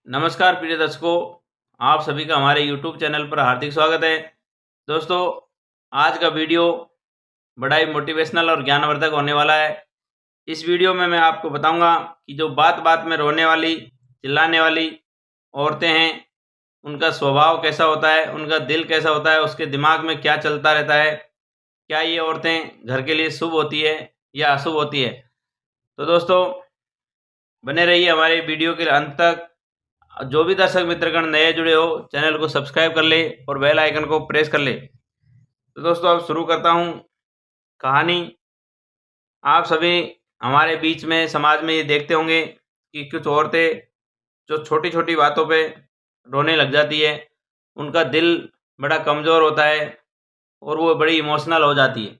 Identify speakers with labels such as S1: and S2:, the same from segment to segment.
S1: नमस्कार प्रिय दर्शकों, आप सभी का हमारे YouTube चैनल पर हार्दिक स्वागत है। दोस्तों, आज का वीडियो बड़ा ही मोटिवेशनल और ज्ञानवर्धक होने वाला है। इस वीडियो में मैं आपको बताऊंगा कि जो बात-बात में रोने वाली, चिल्लाने वाली औरतें हैं, उनका स्वभाव कैसा होता है, उनका दिल कैसा होता है, उसके दिमाग में क्या चलता रहता है, क्या ये औरतें घर के लिए शुभ होती है या अशुभ होती है। तो दोस्तों, बने रहिए हमारे वीडियो के अंत तक। जो भी दर्शक मित्रगण नए जुड़े हो, चैनल को सब्सक्राइब कर ले और बेल आइकन को प्रेस कर ले। तो दोस्तों, अब शुरू करता हूँ कहानी। आप सभी हमारे बीच में समाज में ये देखते होंगे कि कुछ औरतें जो छोटी-छोटी बातों पे रोने लग जाती है, उनका दिल बड़ा कमज़ोर होता है और वो बड़ी इमोशनल हो जाती है।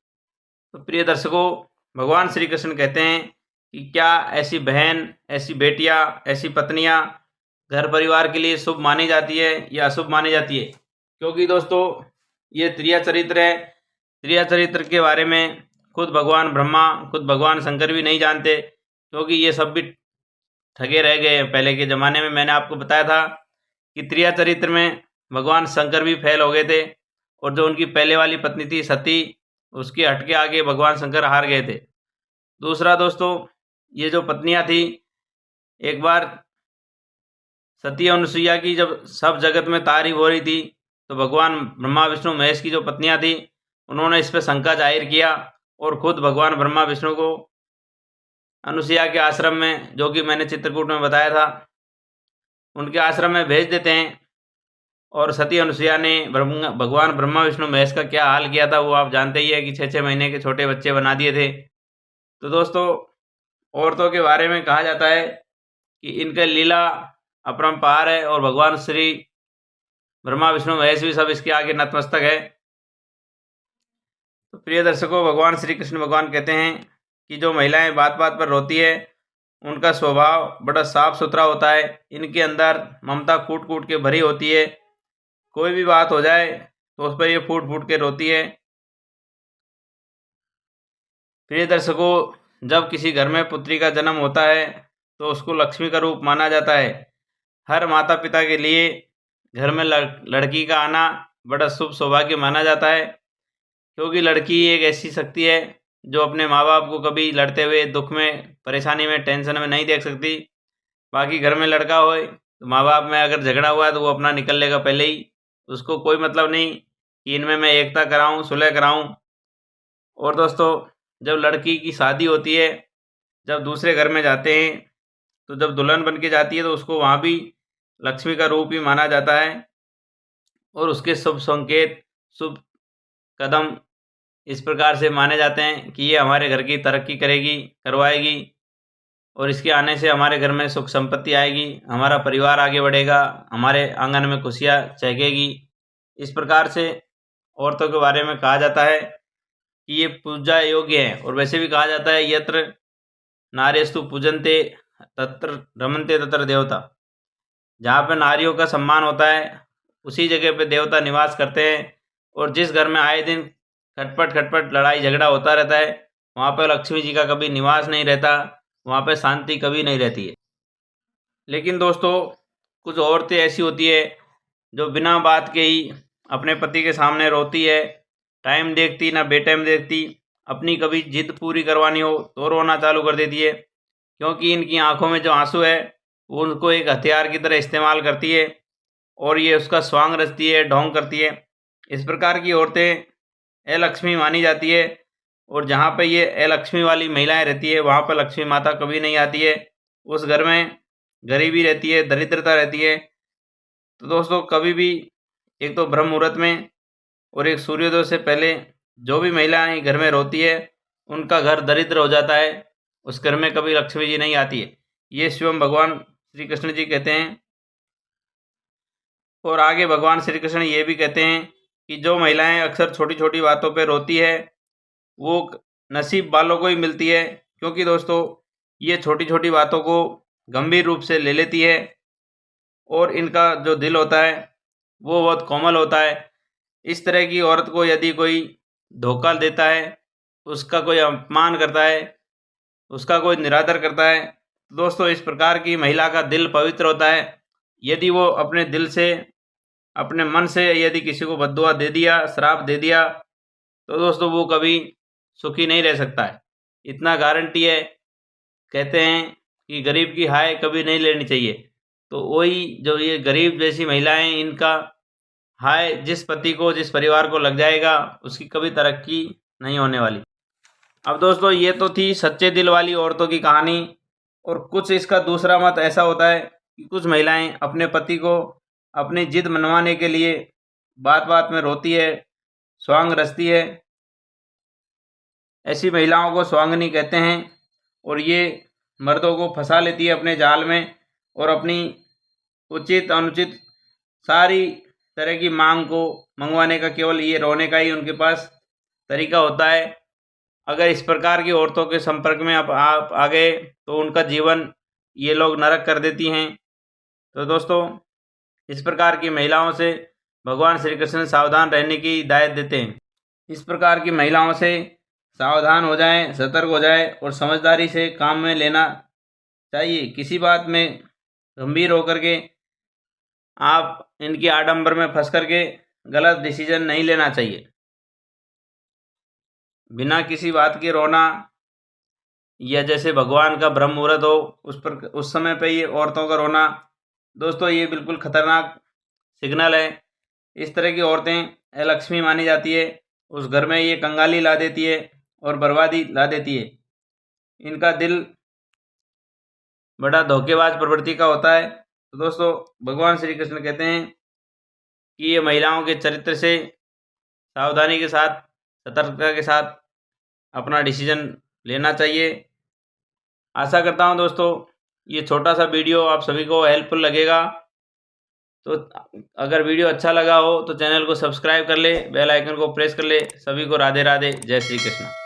S1: तो प्रिय दर्शकों, भगवान श्री कृष्ण कहते हैं कि क्या ऐसी बहन, ऐसी बेटियाँ, ऐसी पत्नियाँ घर परिवार के लिए शुभ मानी जाती है या अशुभ मानी जाती है? क्योंकि दोस्तों, ये त्रिया चरित्र है। त्रिया चरित्र के बारे में खुद भगवान ब्रह्मा, खुद भगवान शंकर भी नहीं जानते, क्योंकि ये सब भी ठगे रह गए हैं। पहले के ज़माने में मैंने आपको बताया था कि त्रिया चरित्र में भगवान शंकर भी फेल हो गए थे और जो उनकी पहले वाली पत्नी थी सती, उसके हट के आगे भगवान शंकर हार गए थे। दूसरा दोस्तों, ये जो पत्नियाँ थी, एक बार सती अनुसुईया की जब सब जगत में तारीफ हो रही थी, तो भगवान ब्रह्मा विष्णु महेश की जो पत्नियां थी, उन्होंने इस पे शंका जाहिर किया और खुद भगवान ब्रह्मा विष्णु को अनुसुईया के आश्रम में, जो कि मैंने चित्रकूट में बताया था, उनके आश्रम में भेज देते हैं। और सती अनुसुईया ने भगवान ब्रह्मा विष्णु महेश का क्या हाल किया था, वो आप जानते ही है कि 6-6 महीने के छोटे बच्चे बना दिए थे। तो दोस्तों, औरतों के बारे में कहा जाता है कि इनका लीला अपरंपार है और भगवान श्री ब्रह्मा विष्णु महेश भी सब इसके आगे नतमस्तक है। तो प्रिय दर्शकों, भगवान श्री कृष्ण भगवान कहते हैं कि जो महिलाएं बात-बात पर रोती है, उनका स्वभाव बड़ा साफ सुथरा होता है। इनके अंदर ममता कूट-कूट के भरी होती है। कोई भी बात हो जाए तो उस पर ये फूट-फूट के रोती है। प्रिय दर्शकों, जब किसी घर में पुत्री का जन्म होता है तो उसको लक्ष्मी का रूप माना जाता है। हर माता पिता के लिए घर में लड़की का आना बड़ा शुभ सौभाग्य माना जाता है, क्योंकि लड़की एक ऐसी शक्ति है जो अपने माँ बाप को कभी लड़ते हुए, दुख में, परेशानी में, टेंशन में नहीं देख सकती। बाकी घर में लड़का होए तो माँ बाप में अगर झगड़ा हुआ है तो वो अपना निकल लेगा पहले ही। उसको कोई मतलब नहीं कि इनमें मैं एकता कराऊँ, सुलह कराऊँ। और दोस्तों, जब लड़की की शादी होती है, जब दूसरे घर में जाते हैं, तो जब दुल्हन बन के जाती है तो उसको वहाँ भी लक्ष्मी का रूप ही माना जाता है और उसके शुभ संकेत, शुभ कदम इस प्रकार से माने जाते हैं कि ये हमारे घर की तरक्की करेगी, करवाएगी और इसके आने से हमारे घर में सुख संपत्ति आएगी, हमारा परिवार आगे बढ़ेगा, हमारे आंगन में खुशियाँ चहकेगी। इस प्रकार से औरतों के बारे में कहा जाता है कि ये पूजा योग्य है। और वैसे भी कहा जाता है, यत्र नार्यस्तु पूजन्ते तत्र रमन्ते तत्र देवता। जहाँ पे नारियों का सम्मान होता है, उसी जगह पे देवता निवास करते हैं। और जिस घर में आए दिन खटपट लड़ाई झगड़ा होता रहता है, वहाँ पे लक्ष्मी जी का कभी निवास नहीं रहता, वहाँ पे शांति कभी नहीं रहती है। लेकिन दोस्तों, कुछ औरतें ऐसी होती है जो बिना बात के ही अपने पति के सामने रोती है, टाइम देखती ना बेटाइम देखती। अपनी कभी जिद पूरी करवानी हो तो रोना चालू कर देती है, क्योंकि इनकी आंखों में जो आंसू है वो उनको एक हथियार की तरह इस्तेमाल करती है और ये उसका स्वांग रचती है, ढोंग करती है। इस प्रकार की औरतें अलक्ष्मी मानी जाती है और जहाँ पे ये अलक्ष्मी वाली महिलाएं रहती है, वहाँ पर लक्ष्मी माता कभी नहीं आती है। उस घर में गरीबी रहती है, दरिद्रता रहती है। तो दोस्तों, कभी भी एक तो ब्रह्म मुहूर्त में और एक सूर्योदय से पहले जो भी महिलाएं घर में रोती है, उनका घर दरिद्र हो जाता है, उस घर में कभी लक्ष्मी जी नहीं आती है। ये स्वयं भगवान श्री कृष्ण जी कहते हैं। और आगे भगवान श्री कृष्ण ये भी कहते हैं कि जो महिलाएं अक्सर छोटी छोटी बातों पर रोती है, वो नसीब वालों को ही मिलती है, क्योंकि दोस्तों, ये छोटी छोटी बातों को गंभीर रूप से ले लेती है और इनका जो दिल होता है वो बहुत कोमल होता है। इस तरह की औरत को यदि कोई धोखा देता है, उसका कोई अपमान करता है, उसका कोई निरादर करता है, तो दोस्तों, इस प्रकार की महिला का दिल पवित्र होता है। यदि वो अपने दिल से, अपने मन से यदि किसी को बद्दुआ दे दिया, श्राप दे दिया, तो दोस्तों वो कभी सुखी नहीं रह सकता है। इतना गारंटी है। कहते हैं कि गरीब की हाय कभी नहीं लेनी चाहिए। तो वही जो ये गरीब जैसी महिलाएं, इनका हाय जिस पति को, जिस परिवार को लग जाएगा, उसकी कभी तरक्की नहीं होने वाली। अब दोस्तों ये तो थी सच्चे दिल वाली औरतों की कहानी। और कुछ इसका दूसरा मत ऐसा होता है कि कुछ महिलाएं अपने पति को अपनी जिद मनवाने के लिए बात बात में रोती है, स्वांग रचती है। ऐसी महिलाओं को स्वांगनी कहते हैं। और ये मर्दों को फंसा लेती है अपने जाल में, और अपनी उचित अनुचित सारी तरह की मांग को मंगवाने का केवल ये रोने का ही उनके पास तरीका होता है। अगर इस प्रकार की औरतों के संपर्क में आप आ गए तो उनका जीवन ये लोग नरक कर देती हैं। तो दोस्तों इस प्रकार की महिलाओं से भगवान श्री कृष्ण सावधान रहने की हिदायत देते हैं। इस प्रकार की महिलाओं से सावधान हो जाएं, सतर्क हो जाएं और समझदारी से काम में लेना चाहिए। किसी बात में गंभीर होकर के आप इनकी आडंबर में फंस करके गलत डिसीजन नहीं लेना चाहिए। बिना किसी बात के रोना, या जैसे भगवान का ब्रह्म मुहूर्त हो उस समय पे ये औरतों का रोना, दोस्तों ये बिल्कुल खतरनाक सिग्नल है। इस तरह की औरतें अलक्ष्मी मानी जाती है। उस घर में ये कंगाली ला देती है और बर्बादी ला देती है। इनका दिल बड़ा धोखेबाज प्रवृत्ति का होता है। तो दोस्तों भगवान श्री कृष्ण कहते हैं कि ये महिलाओं के चरित्र से सावधानी के साथ, सतर्कता के साथ अपना डिसीजन लेना चाहिए। आशा करता हूं दोस्तों ये छोटा सा वीडियो आप सभी को हेल्पफुल लगेगा। तो अगर वीडियो अच्छा लगा हो तो चैनल को सब्सक्राइब कर ले, बेल आइकन को प्रेस कर ले। सभी को राधे राधे, जय श्री कृष्ण।